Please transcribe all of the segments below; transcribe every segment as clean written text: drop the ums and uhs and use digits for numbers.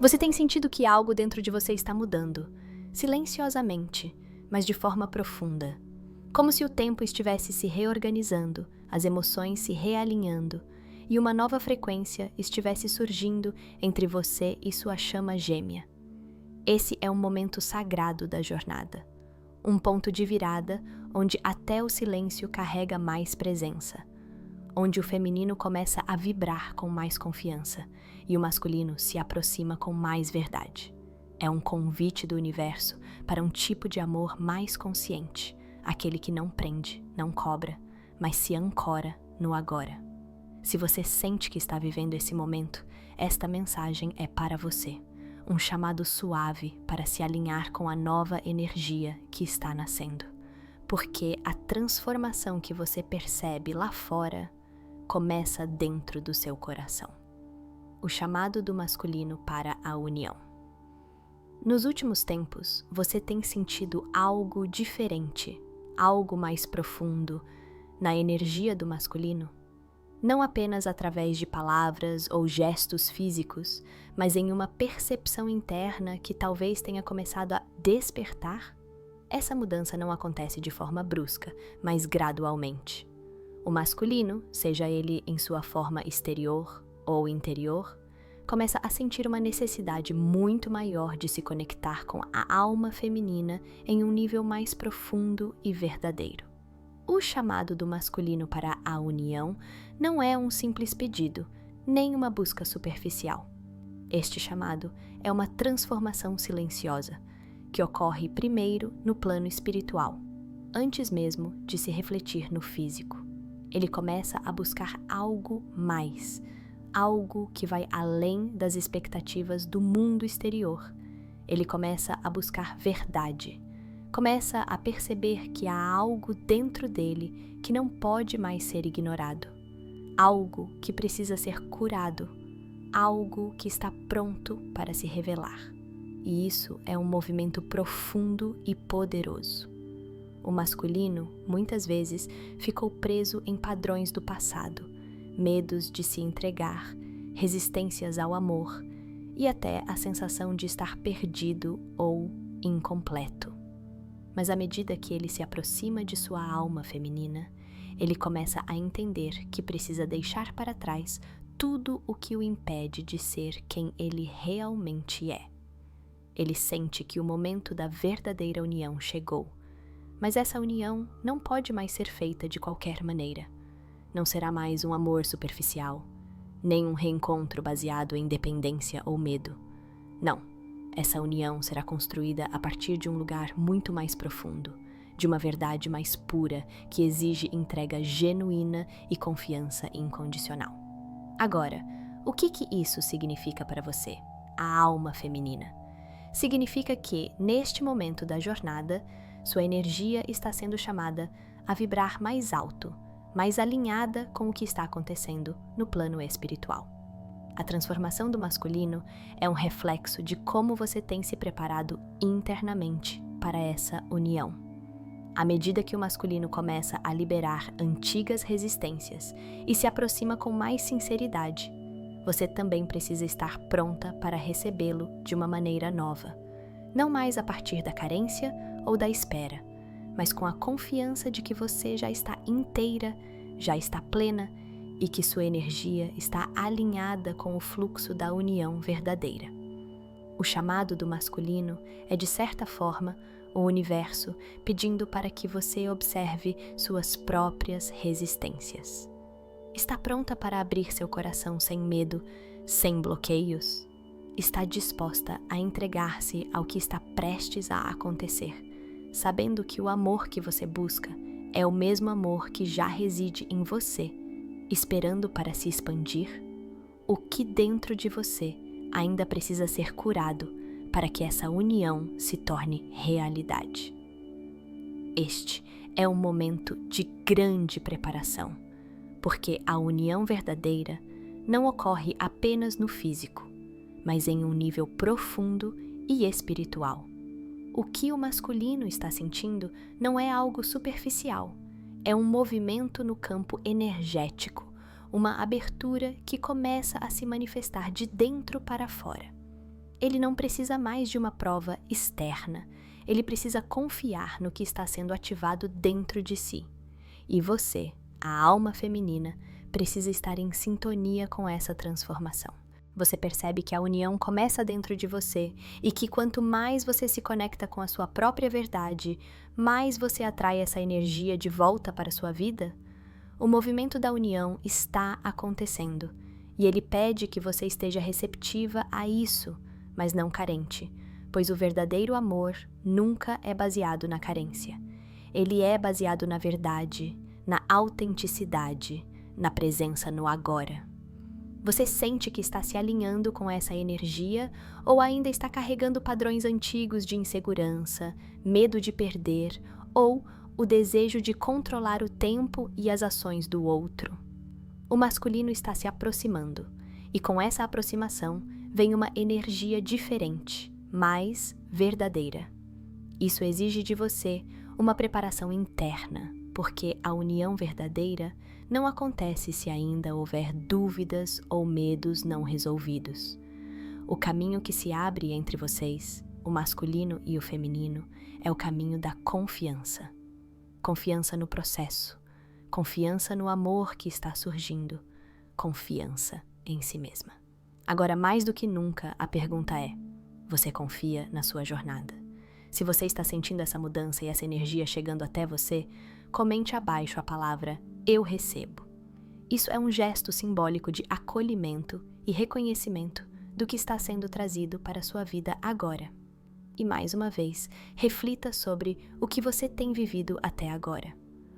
Você tem sentido que algo dentro de você está mudando, silenciosamente, mas de forma profunda. Como se o tempo estivesse se reorganizando, as emoções se realinhando e uma nova frequência estivesse surgindo entre você e sua chama gêmea. Esse é um momento sagrado da jornada. Um ponto de virada onde até o silêncio carrega mais presença. Onde o feminino começa a vibrar com mais confiança e o masculino se aproxima com mais verdade. É um convite do universo para um tipo de amor mais consciente, aquele que não prende, não cobra, mas se ancora no agora. Se você sente que está vivendo esse momento, esta mensagem é para você. Um chamado suave para se alinhar com a nova energia que está nascendo. Porque a transformação que você percebe lá fora começa dentro do seu coração. O chamado do masculino para a união. Nos últimos tempos, você tem sentido algo diferente, algo mais profundo na energia do masculino? Não apenas através de palavras ou gestos físicos, mas em uma percepção interna que talvez tenha começado a despertar? Essa mudança não acontece de forma brusca, mas gradualmente. O masculino, seja ele em sua forma exterior ou interior, começa a sentir uma necessidade muito maior de se conectar com a alma feminina em um nível mais profundo e verdadeiro. O chamado do masculino para a união não é um simples pedido, nem uma busca superficial. Este chamado é uma transformação silenciosa, que ocorre primeiro no plano espiritual, antes mesmo de se refletir no físico. Ele começa a buscar algo mais, algo que vai além das expectativas do mundo exterior. Ele começa a buscar verdade. Começa a perceber que há algo dentro dele que não pode mais ser ignorado. Algo que precisa ser curado. Algo que está pronto para se revelar. E isso é um movimento profundo e poderoso. O masculino, muitas vezes, ficou preso em padrões do passado, medos de se entregar, resistências ao amor e até a sensação de estar perdido ou incompleto. Mas à medida que ele se aproxima de sua alma feminina, ele começa a entender que precisa deixar para trás tudo o que o impede de ser quem ele realmente é. Ele sente que o momento da verdadeira união chegou, mas essa união não pode mais ser feita de qualquer maneira. Não será mais um amor superficial, nem um reencontro baseado em dependência ou medo. Não, essa união será construída a partir de um lugar muito mais profundo, de uma verdade mais pura que exige entrega genuína e confiança incondicional. Agora, o que isso significa para você, a alma feminina? Significa que, neste momento da jornada, sua energia está sendo chamada a vibrar mais alto, mais alinhada com o que está acontecendo no plano espiritual. A transformação do masculino é um reflexo de como você tem se preparado internamente para essa união. À medida que o masculino começa a liberar antigas resistências e se aproxima com mais sinceridade, você também precisa estar pronta para recebê-lo de uma maneira nova. Não mais a partir da carência ou da espera, mas com a confiança de que você já está inteira, já está plena e que sua energia está alinhada com o fluxo da união verdadeira. O chamado do masculino é, de certa forma, o universo pedindo para que você observe suas próprias resistências. Está pronta para abrir seu coração sem medo, sem bloqueios? Está disposta a entregar-se ao que está prestes a acontecer, sabendo que o amor que você busca é o mesmo amor que já reside em você, esperando para se expandir? O que dentro de você ainda precisa ser curado para que essa união se torne realidade? Este é um momento de grande preparação, porque a união verdadeira não ocorre apenas no físico, mas em um nível profundo e espiritual. O que o masculino está sentindo não é algo superficial, é um movimento no campo energético, uma abertura que começa a se manifestar de dentro para fora. Ele não precisa mais de uma prova externa. Ele precisa confiar no que está sendo ativado dentro de si. E você, a alma feminina, precisa estar em sintonia com essa transformação. Você percebe que a união começa dentro de você e que quanto mais você se conecta com a sua própria verdade, mais você atrai essa energia de volta para a sua vida? O movimento da união está acontecendo e ele pede que você esteja receptiva a isso, mas não carente, pois o verdadeiro amor nunca é baseado na carência. Ele é baseado na verdade, na autenticidade, na presença no agora. Você sente que está se alinhando com essa energia ou ainda está carregando padrões antigos de insegurança, medo de perder ou o desejo de controlar o tempo e as ações do outro? O masculino está se aproximando e com essa aproximação vem uma energia diferente, mais verdadeira. Isso exige de você uma preparação interna, porque a união verdadeira não acontece se ainda houver dúvidas ou medos não resolvidos. O caminho que se abre entre vocês, o masculino e o feminino, é o caminho da confiança. Confiança no processo, confiança no amor que está surgindo, confiança em si mesma. Agora, mais do que nunca, a pergunta é: você confia na sua jornada? Se você está sentindo essa mudança e essa energia chegando até você, comente abaixo a palavra "eu recebo". Isso é um gesto simbólico de acolhimento e reconhecimento do que está sendo trazido para a sua vida agora. E mais uma vez, reflita sobre o que você tem vivido até agora.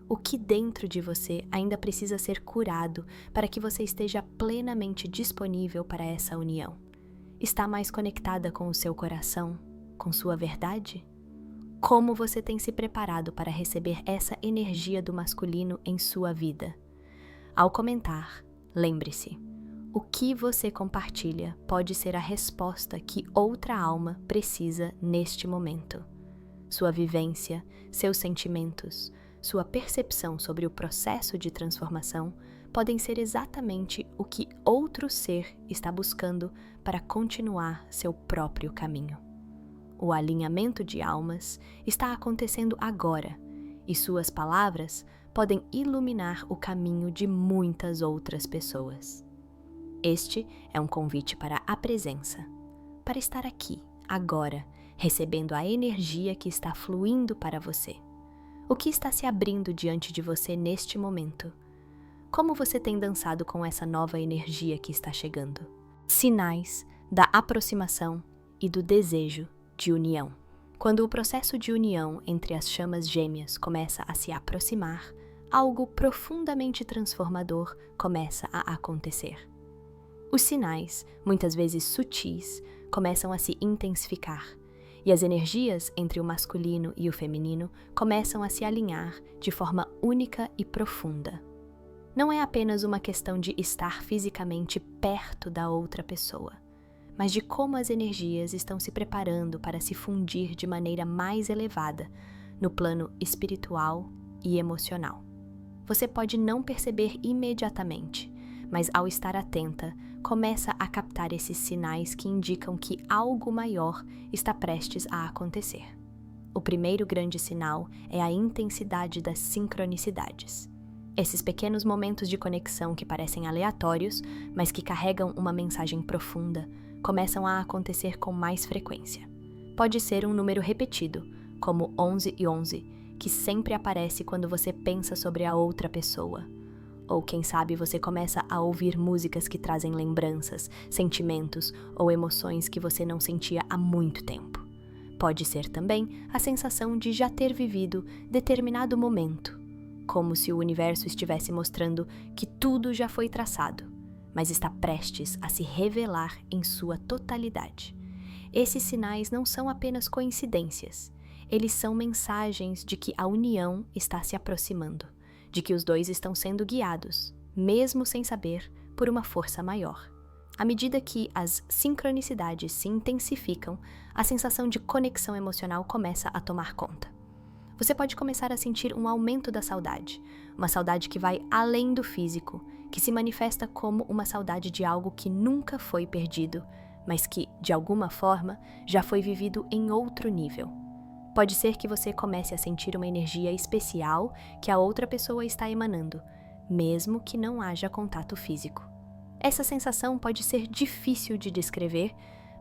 O que dentro de você ainda precisa ser curado para que você esteja plenamente disponível para essa união? Está mais conectada com o seu coração, com sua verdade? Como você tem se preparado para receber essa energia do masculino em sua vida? Ao comentar, lembre-se, o que você compartilha pode ser a resposta que outra alma precisa neste momento. Sua vivência, seus sentimentos, sua percepção sobre o processo de transformação podem ser exatamente o que outro ser está buscando para continuar seu próprio caminho. O alinhamento de almas está acontecendo agora, e suas palavras podem iluminar o caminho de muitas outras pessoas. Este é um convite para a presença, para estar aqui, agora, recebendo a energia que está fluindo para você. O que está se abrindo diante de você neste momento? Como você tem dançado com essa nova energia que está chegando? Sinais da aproximação e do desejo de união. Quando o processo de união entre as chamas gêmeas começa a se aproximar, algo profundamente transformador começa a acontecer. Os sinais, muitas vezes sutis, começam a se intensificar, e as energias entre o masculino e o feminino começam a se alinhar de forma única e profunda. Não é apenas uma questão de estar fisicamente perto da outra pessoa, mas de como as energias estão se preparando para se fundir de maneira mais elevada no plano espiritual e emocional. Você pode não perceber imediatamente, mas ao estar atenta, começa a captar esses sinais que indicam que algo maior está prestes a acontecer. O primeiro grande sinal é a intensidade das sincronicidades. Esses pequenos momentos de conexão que parecem aleatórios, mas que carregam uma mensagem profunda, começam a acontecer com mais frequência. Pode ser um número repetido, como 11 e 11, que sempre aparece quando você pensa sobre a outra pessoa. Ou quem sabe você começa a ouvir músicas que trazem lembranças, sentimentos ou emoções que você não sentia há muito tempo. Pode ser também a sensação de já ter vivido determinado momento, como se o universo estivesse mostrando que tudo já foi traçado, mas está prestes a se revelar em sua totalidade. Esses sinais não são apenas coincidências, eles são mensagens de que a união está se aproximando, de que os dois estão sendo guiados, mesmo sem saber, por uma força maior. À medida que as sincronicidades se intensificam, a sensação de conexão emocional começa a tomar conta. Você pode começar a sentir um aumento da saudade, uma saudade que vai além do físico, que se manifesta como uma saudade de algo que nunca foi perdido, mas que, de alguma forma, já foi vivido em outro nível. Pode ser que você comece a sentir uma energia especial que a outra pessoa está emanando, mesmo que não haja contato físico. Essa sensação pode ser difícil de descrever,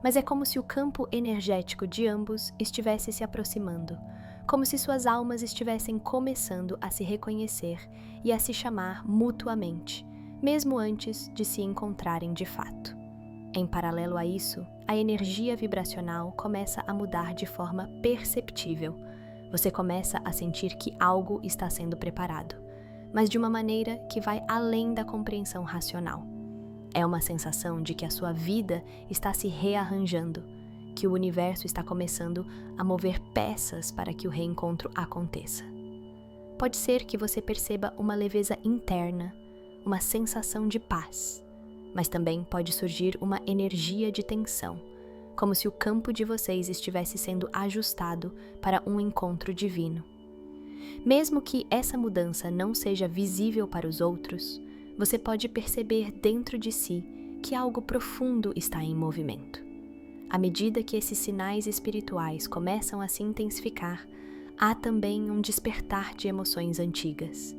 mas é como se o campo energético de ambos estivesse se aproximando, como se suas almas estivessem começando a se reconhecer e a se chamar mutuamente, mesmo antes de se encontrarem de fato. Em paralelo a isso, a energia vibracional começa a mudar de forma perceptível. Você começa a sentir que algo está sendo preparado, mas de uma maneira que vai além da compreensão racional. É uma sensação de que a sua vida está se rearranjando, que o universo está começando a mover peças para que o reencontro aconteça. Pode ser que você perceba uma leveza interna, uma sensação de paz, mas também pode surgir uma energia de tensão, como se o campo de vocês estivesse sendo ajustado para um encontro divino. Mesmo que essa mudança não seja visível para os outros, você pode perceber dentro de si que algo profundo está em movimento. À medida que esses sinais espirituais começam a se intensificar, há também um despertar de emoções antigas.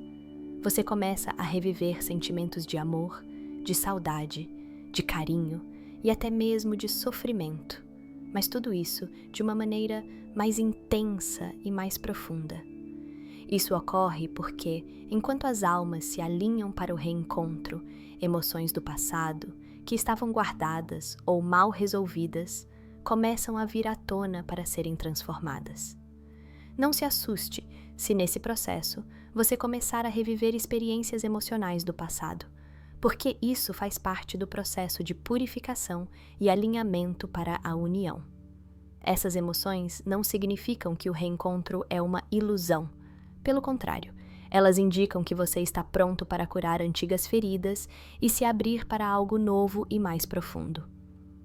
Você começa a reviver sentimentos de amor, de saudade, de carinho e até mesmo de sofrimento, mas tudo isso de uma maneira mais intensa e mais profunda. Isso ocorre porque, enquanto as almas se alinham para o reencontro, emoções do passado, que estavam guardadas ou mal resolvidas, começam a vir à tona para serem transformadas. Não se assuste se nesse processo você começar a reviver experiências emocionais do passado, porque isso faz parte do processo de purificação e alinhamento para a união. Essas emoções não significam que o reencontro é uma ilusão. Pelo contrário, elas indicam que você está pronto para curar antigas feridas e se abrir para algo novo e mais profundo.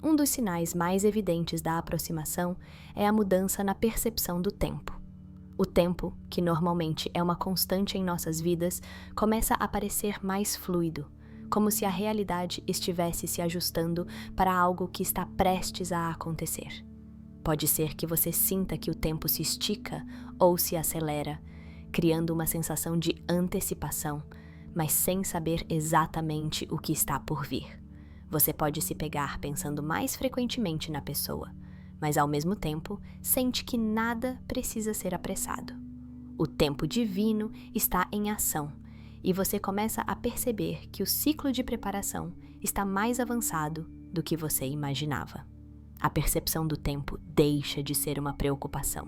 Um dos sinais mais evidentes da aproximação é a mudança na percepção do tempo. O tempo, que normalmente é uma constante em nossas vidas, começa a parecer mais fluido, como se a realidade estivesse se ajustando para algo que está prestes a acontecer. Pode ser que você sinta que o tempo se estica ou se acelera, criando uma sensação de antecipação, mas sem saber exatamente o que está por vir. Você pode se pegar pensando mais frequentemente na pessoa, mas ao mesmo tempo sente que nada precisa ser apressado. O tempo divino está em ação, e você começa a perceber que o ciclo de preparação está mais avançado do que você imaginava. A percepção do tempo deixa de ser uma preocupação,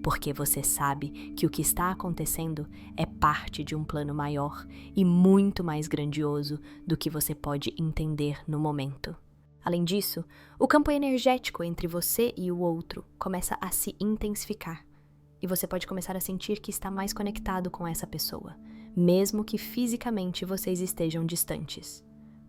porque você sabe que o que está acontecendo é parte de um plano maior e muito mais grandioso do que você pode entender no momento. Além disso, o campo energético entre você e o outro começa a se intensificar, e você pode começar a sentir que está mais conectado com essa pessoa, mesmo que fisicamente vocês estejam distantes.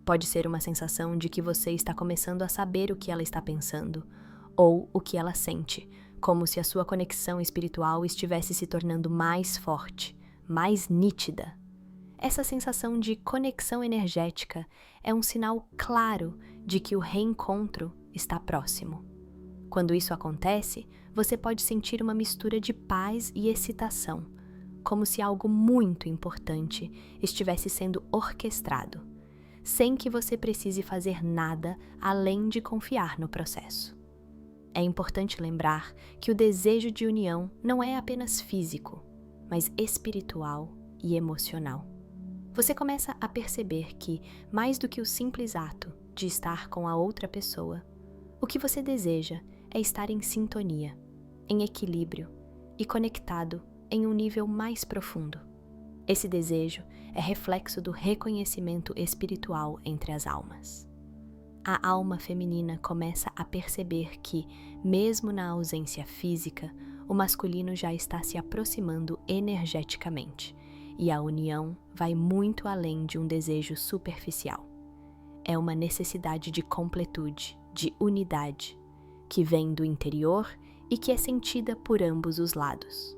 Pode ser uma sensação de que você está começando a saber o que ela está pensando, ou o que ela sente, como se a sua conexão espiritual estivesse se tornando mais forte, mais nítida. Essa sensação de conexão energética é um sinal claro de que o reencontro está próximo. Quando isso acontece, você pode sentir uma mistura de paz e excitação, como se algo muito importante estivesse sendo orquestrado, sem que você precise fazer nada além de confiar no processo. É importante lembrar que o desejo de união não é apenas físico, mas espiritual e emocional. Você começa a perceber que, mais do que o simples ato de estar com a outra pessoa, o que você deseja é estar em sintonia, em equilíbrio e conectado em um nível mais profundo. Esse desejo é reflexo do reconhecimento espiritual entre as almas. A alma feminina começa a perceber que, mesmo na ausência física, o masculino já está se aproximando energeticamente, e a união vai muito além de um desejo superficial. É uma necessidade de completude, de unidade, que vem do interior e que é sentida por ambos os lados.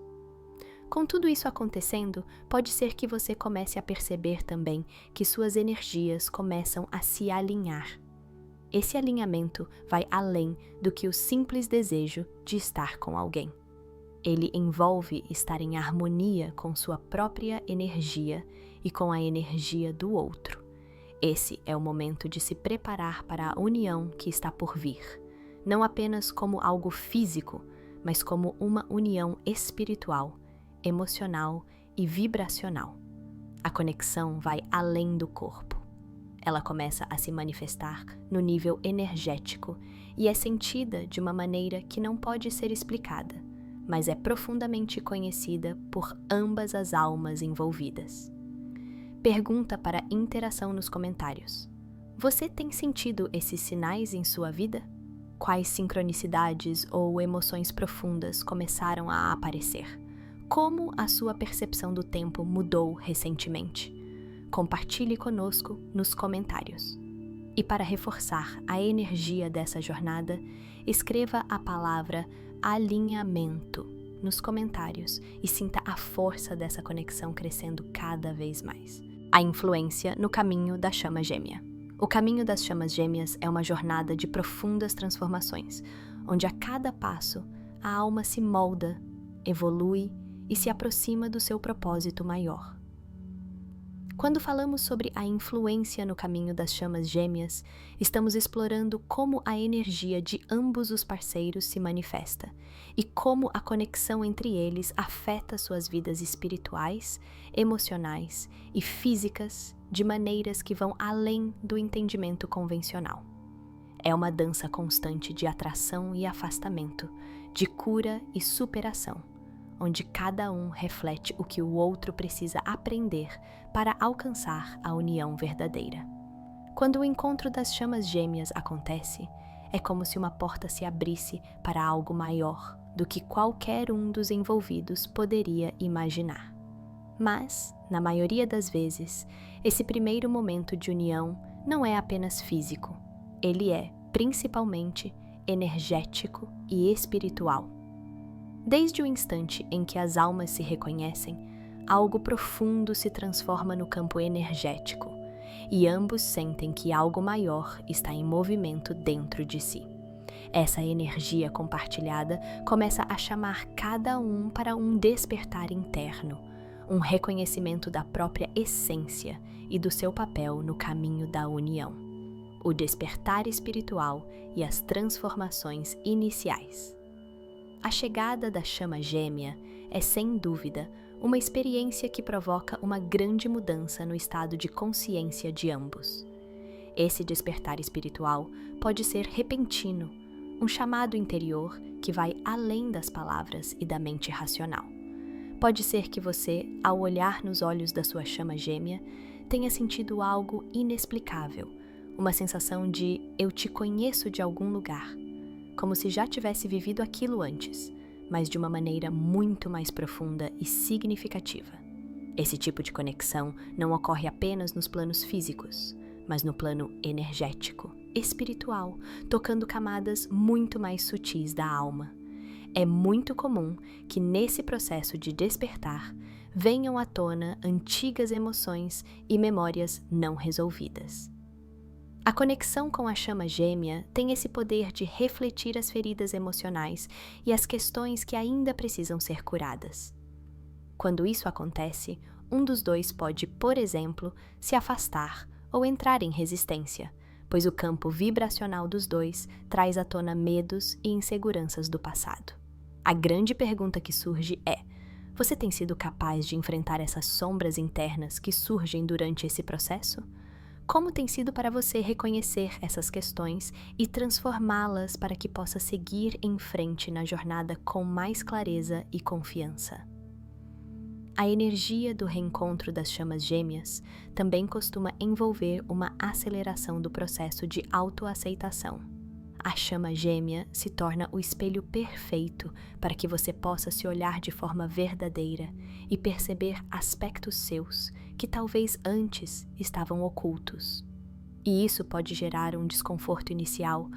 Com tudo isso acontecendo, pode ser que você comece a perceber também que suas energias começam a se alinhar. Esse alinhamento vai além do que o simples desejo de estar com alguém. Ele envolve estar em harmonia com sua própria energia e com a energia do outro. Esse é o momento de se preparar para a união que está por vir, não apenas como algo físico, mas como uma união espiritual, emocional e vibracional. A conexão vai além do corpo. Ela começa a se manifestar no nível energético e é sentida de uma maneira que não pode ser explicada, mas é profundamente conhecida por ambas as almas envolvidas. Pergunta para interação nos comentários. Você tem sentido esses sinais em sua vida? Quais sincronicidades ou emoções profundas começaram a aparecer? Como a sua percepção do tempo mudou recentemente? Compartilhe conosco nos comentários. E para reforçar a energia dessa jornada, escreva a palavra alinhamento nos comentários e sinta a força dessa conexão crescendo cada vez mais. A influência no caminho da chama gêmea. O caminho das chamas gêmeas é uma jornada de profundas transformações, onde a cada passo a alma se molda, evolui e se aproxima do seu propósito maior. Quando falamos sobre a influência no caminho das chamas gêmeas, estamos explorando como a energia de ambos os parceiros se manifesta e como a conexão entre eles afeta suas vidas espirituais, emocionais e físicas de maneiras que vão além do entendimento convencional. É uma dança constante de atração e afastamento, de cura e superação, onde cada um reflete o que o outro precisa aprender para alcançar a união verdadeira. Quando o encontro das chamas gêmeas acontece, é como se uma porta se abrisse para algo maior do que qualquer um dos envolvidos poderia imaginar. Mas, na maioria das vezes, esse primeiro momento de união não é apenas físico, ele é, principalmente, energético e espiritual. Desde o instante em que as almas se reconhecem, algo profundo se transforma no campo energético, e ambos sentem que algo maior está em movimento dentro de si. Essa energia compartilhada começa a chamar cada um para um despertar interno, um reconhecimento da própria essência e do seu papel no caminho da união, o despertar espiritual e as transformações iniciais. A chegada da chama gêmea é, sem dúvida, uma experiência que provoca uma grande mudança no estado de consciência de ambos. Esse despertar espiritual pode ser repentino, um chamado interior que vai além das palavras e da mente racional. Pode ser que você, ao olhar nos olhos da sua chama gêmea, tenha sentido algo inexplicável, uma sensação de "eu te conheço de algum lugar", como se já tivesse vivido aquilo antes, mas de uma maneira muito mais profunda e significativa. Esse tipo de conexão não ocorre apenas nos planos físicos, mas no plano energético, espiritual, tocando camadas muito mais sutis da alma. É muito comum que nesse processo de despertar venham à tona antigas emoções e memórias não resolvidas. A conexão com a chama gêmea tem esse poder de refletir as feridas emocionais e as questões que ainda precisam ser curadas. Quando isso acontece, um dos dois pode, por exemplo, se afastar ou entrar em resistência, pois o campo vibracional dos dois traz à tona medos e inseguranças do passado. A grande pergunta que surge é: você tem sido capaz de enfrentar essas sombras internas que surgem durante esse processo? Como tem sido para você reconhecer essas questões e transformá-las para que possa seguir em frente na jornada com mais clareza e confiança? A energia do reencontro das chamas gêmeas também costuma envolver uma aceleração do processo de autoaceitação. A chama gêmea se torna o espelho perfeito para que você possa se olhar de forma verdadeira e perceber aspectos seus que talvez antes estavam ocultos. E isso pode gerar um desconforto inicial,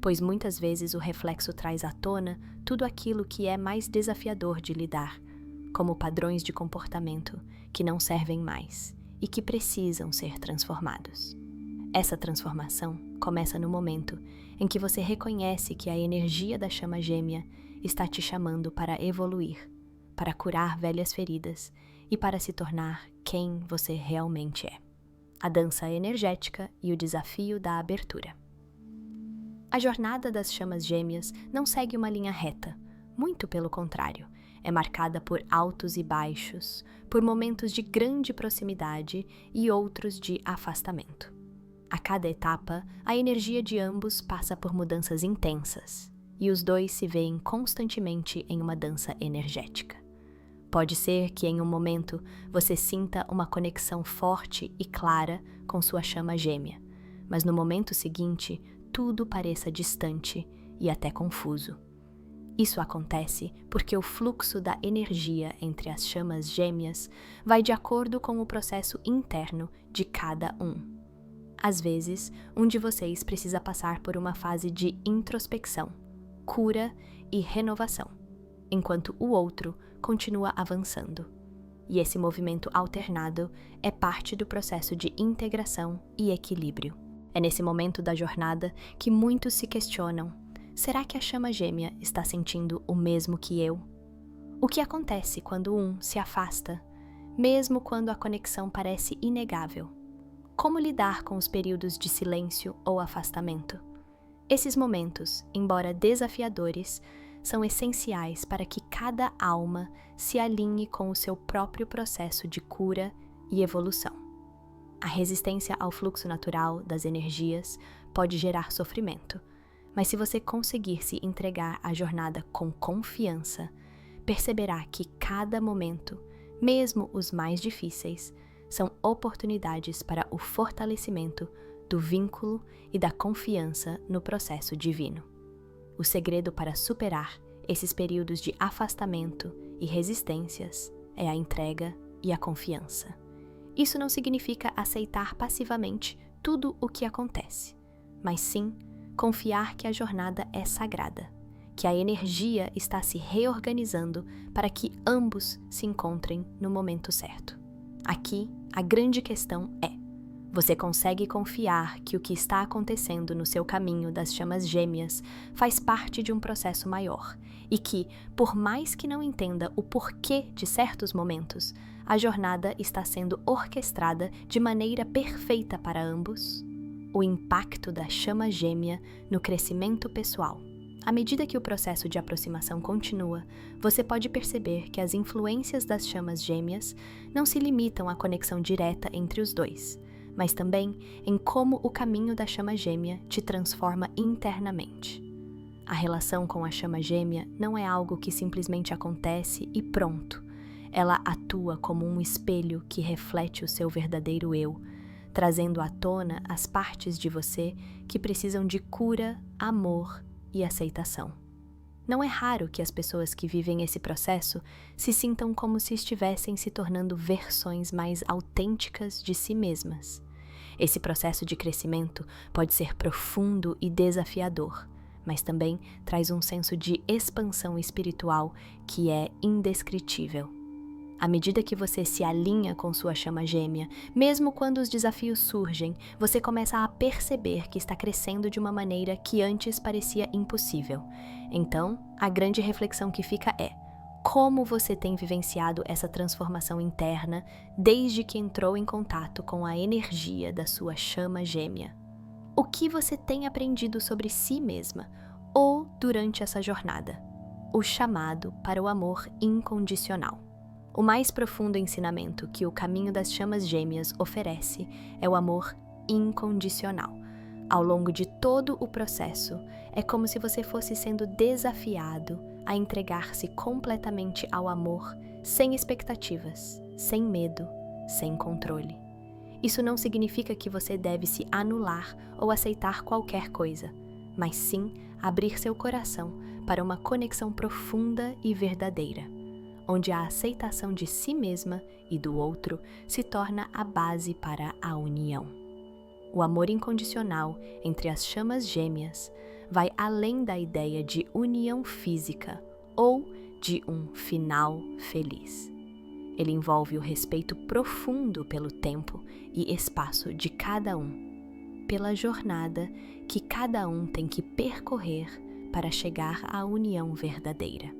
pois muitas vezes o reflexo traz à tona tudo aquilo que é mais desafiador de lidar, como padrões de comportamento que não servem mais e que precisam ser transformados. Essa transformação começa no momento em que você reconhece que a energia da chama gêmea está te chamando para evoluir, para curar velhas feridas e para se tornar quem você realmente é. A dança energética e o desafio da abertura. A jornada das chamas gêmeas não segue uma linha reta, muito pelo contrário. É marcada por altos e baixos, por momentos de grande proximidade e outros de afastamento. A cada etapa, a energia de ambos passa por mudanças intensas, e os dois se veem constantemente em uma dança energética. Pode ser que em um momento você sinta uma conexão forte e clara com sua chama gêmea, mas no momento seguinte tudo pareça distante e até confuso. Isso acontece porque o fluxo da energia entre as chamas gêmeas vai de acordo com o processo interno de cada um. Às vezes, um de vocês precisa passar por uma fase de introspecção, cura e renovação, enquanto o outro continua avançando. E esse movimento alternado é parte do processo de integração e equilíbrio. É nesse momento da jornada que muitos se questionam: será que a chama gêmea está sentindo o mesmo que eu? O que acontece quando um se afasta, mesmo quando a conexão parece inegável? Como lidar com os períodos de silêncio ou afastamento? Esses momentos, embora desafiadores, são essenciais para que cada alma se alinhe com o seu próprio processo de cura e evolução. A resistência ao fluxo natural das energias pode gerar sofrimento, mas se você conseguir se entregar à jornada com confiança, perceberá que cada momento, mesmo os mais difíceis, são oportunidades para o fortalecimento do vínculo e da confiança no processo divino. O segredo para superar esses períodos de afastamento e resistências é a entrega e a confiança. Isso não significa aceitar passivamente tudo o que acontece, mas sim confiar que a jornada é sagrada, que a energia está se reorganizando para que ambos se encontrem no momento certo. Aqui, a grande questão é: você consegue confiar que o que está acontecendo no seu caminho das chamas gêmeas faz parte de um processo maior e que, por mais que não entenda o porquê de certos momentos, a jornada está sendo orquestrada de maneira perfeita para ambos? O impacto da chama gêmea no crescimento pessoal. À medida que o processo de aproximação continua, você pode perceber que as influências das chamas gêmeas não se limitam à conexão direta entre os dois, mas também em como o caminho da chama gêmea te transforma internamente. A relação com a chama gêmea não é algo que simplesmente acontece e pronto. Ela atua como um espelho que reflete o seu verdadeiro eu, trazendo à tona as partes de você que precisam de cura, amor e aceitação. Não é raro que as pessoas que vivem esse processo se sintam como se estivessem se tornando versões mais autênticas de si mesmas. Esse processo de crescimento pode ser profundo e desafiador, mas também traz um senso de expansão espiritual que é indescritível. À medida que você se alinha com sua chama gêmea, mesmo quando os desafios surgem, você começa a perceber que está crescendo de uma maneira que antes parecia impossível. Então, a grande reflexão que fica é: como você tem vivenciado essa transformação interna desde que entrou em contato com a energia da sua chama gêmea? O que você tem aprendido sobre si mesma ou durante essa jornada? O chamado para o amor incondicional. O mais profundo ensinamento que o caminho das chamas gêmeas oferece é o amor incondicional. Ao longo de todo o processo, é como se você fosse sendo desafiado a entregar-se completamente ao amor, sem expectativas, sem medo, sem controle. Isso não significa que você deve se anular ou aceitar qualquer coisa, mas sim abrir seu coração para uma conexão profunda e verdadeira, onde a aceitação de si mesma e do outro se torna a base para a união. O amor incondicional entre as chamas gêmeas vai além da ideia de união física ou de um final feliz. Ele envolve o respeito profundo pelo tempo e espaço de cada um. pela jornada que cada um tem que percorrer para chegar à união verdadeira.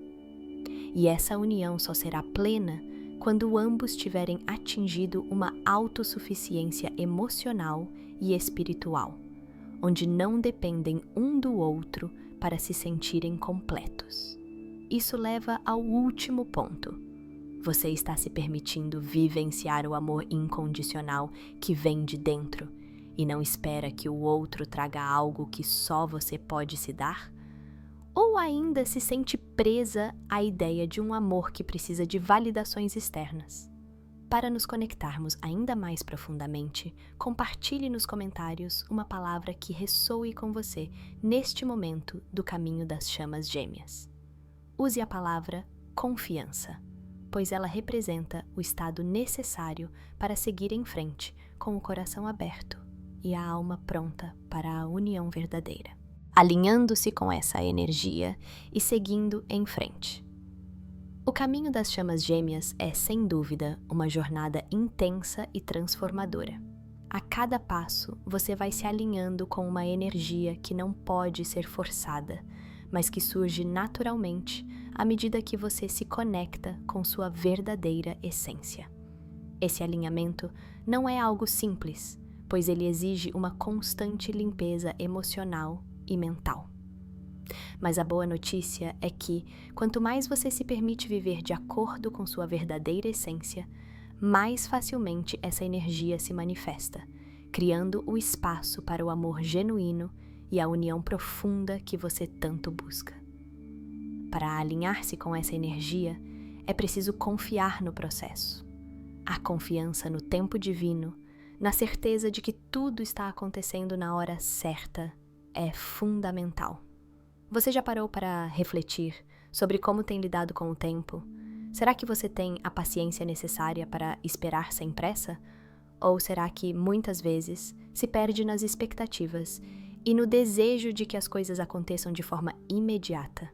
E essa união só será plena quando ambos tiverem atingido uma autossuficiência emocional e espiritual, onde não dependem um do outro para se sentirem completos. Isso leva ao último ponto. Você está se permitindo vivenciar o amor incondicional que vem de dentro e não espera que o outro traga algo que só você pode se dar? Ou ainda se sente presa à ideia de um amor que precisa de validações externas? Para nos conectarmos ainda mais profundamente, compartilhe nos comentários uma palavra que ressoe com você neste momento do caminho das chamas gêmeas. Use a palavra confiança, pois ela representa o estado necessário para seguir em frente com o coração aberto e a alma pronta para a união verdadeira, alinhando-se com essa energia e seguindo em frente. O caminho das chamas gêmeas é, sem dúvida, uma jornada intensa e transformadora. A cada passo, você vai se alinhando com uma energia que não pode ser forçada, mas que surge naturalmente à medida que você se conecta com sua verdadeira essência. Esse alinhamento não é algo simples, pois ele exige uma constante limpeza emocional e mental. Mas a boa notícia é que, quanto mais você se permite viver de acordo com sua verdadeira essência, mais facilmente essa energia se manifesta, criando o espaço para o amor genuíno e a união profunda que você tanto busca. Para alinhar-se com essa energia, é preciso confiar no processo. A confiança no tempo divino, na certeza de que tudo está acontecendo na hora certa, é fundamental. Você já parou para refletir sobre como tem lidado com o tempo? Será que você tem a paciência necessária para esperar sem pressa? Ou será que, muitas vezes, se perde nas expectativas e no desejo de que as coisas aconteçam de forma imediata?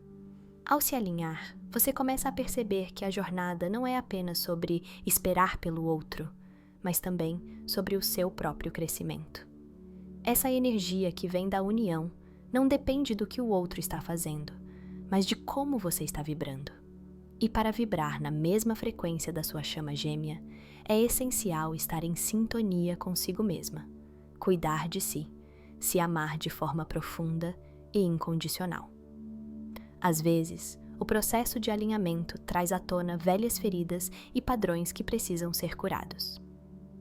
Ao se alinhar, você começa a perceber que a jornada não é apenas sobre esperar pelo outro, mas também sobre o seu próprio crescimento. Essa energia que vem da união não depende do que o outro está fazendo, mas de como você está vibrando. E para vibrar na mesma frequência da sua chama gêmea, é essencial estar em sintonia consigo mesma, cuidar de si, se amar de forma profunda e incondicional. Às vezes, o processo de alinhamento traz à tona velhas feridas e padrões que precisam ser curados.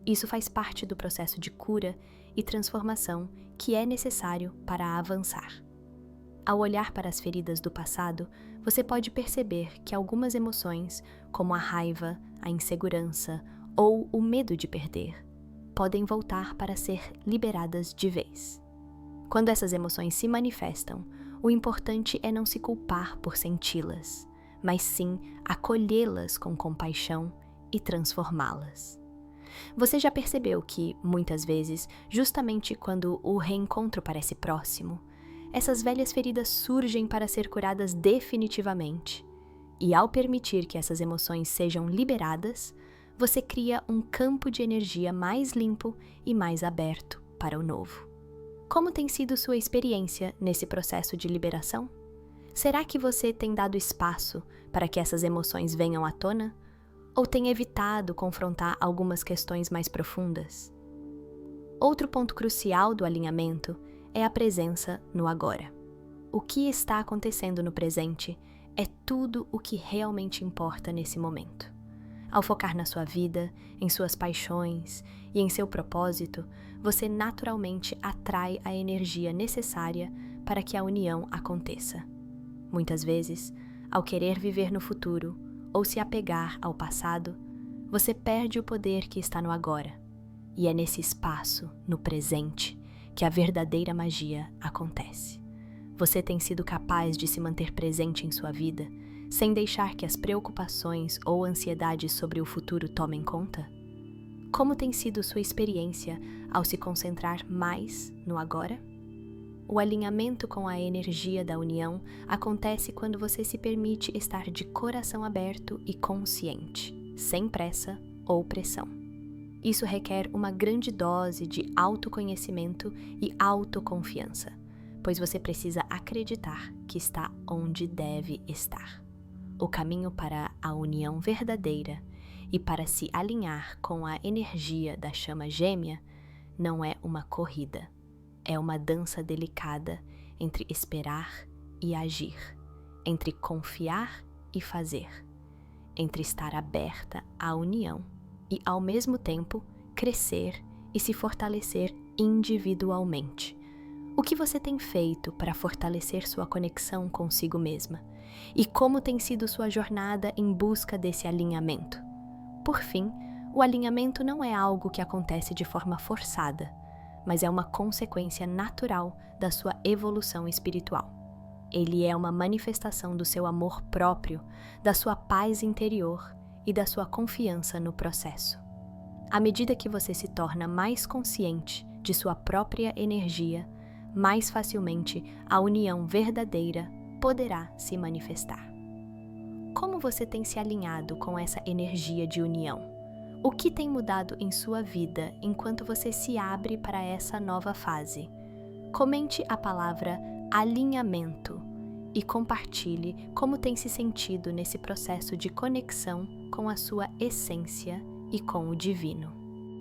Isso faz parte do processo de cura e transformação que é necessário para avançar. Ao olhar para as feridas do passado, você pode perceber que algumas emoções, como a raiva, a insegurança ou o medo de perder, podem voltar para ser liberadas de vez. Quando essas emoções se manifestam, o importante é não se culpar por senti-las, mas sim acolhê-las com compaixão e transformá-las. Você já percebeu que, muitas vezes, justamente quando o reencontro parece próximo, essas velhas feridas surgem para ser curadas definitivamente? E ao permitir que essas emoções sejam liberadas, você cria um campo de energia mais limpo e mais aberto para o novo. Como tem sido sua experiência nesse processo de liberação? Será que você tem dado espaço para que essas emoções venham à tona? Ou tem evitado confrontar algumas questões mais profundas? Outro ponto crucial do alinhamento é a presença no agora. O que está acontecendo no presente é tudo o que realmente importa nesse momento. Ao focar na sua vida, em suas paixões e em seu propósito, você naturalmente atrai a energia necessária para que a união aconteça. Muitas vezes, ao querer viver no futuro ou se apegar ao passado, você perde o poder que está no agora. E é nesse espaço, no presente, que a verdadeira magia acontece. Você tem sido capaz de se manter presente em sua vida, sem deixar que as preocupações ou ansiedades sobre o futuro tomem conta? Como tem sido sua experiência ao se concentrar mais no agora? O alinhamento com a energia da união acontece quando você se permite estar de coração aberto e consciente, sem pressa ou pressão. Isso requer uma grande dose de autoconhecimento e autoconfiança, pois você precisa acreditar que está onde deve estar. O caminho para a união verdadeira e para se alinhar com a energia da chama gêmea não é uma corrida, é uma dança delicada entre esperar e agir, entre confiar e fazer, entre estar aberta à união e, ao mesmo tempo, crescer e se fortalecer individualmente. O que você tem feito para fortalecer sua conexão consigo mesma? E como tem sido sua jornada em busca desse alinhamento? Por fim, o alinhamento não é algo que acontece de forma forçada, mas é uma consequência natural da sua evolução espiritual. Ele é uma manifestação do seu amor próprio, da sua paz interior e da sua confiança no processo. À medida que você se torna mais consciente de sua própria energia, mais facilmente a união verdadeira poderá se manifestar. Como você tem se alinhado com essa energia de união? O que tem mudado em sua vida enquanto você se abre para essa nova fase? Comente a palavra alinhamento e compartilhe como tem se sentido nesse processo de conexão com a sua essência e com o divino.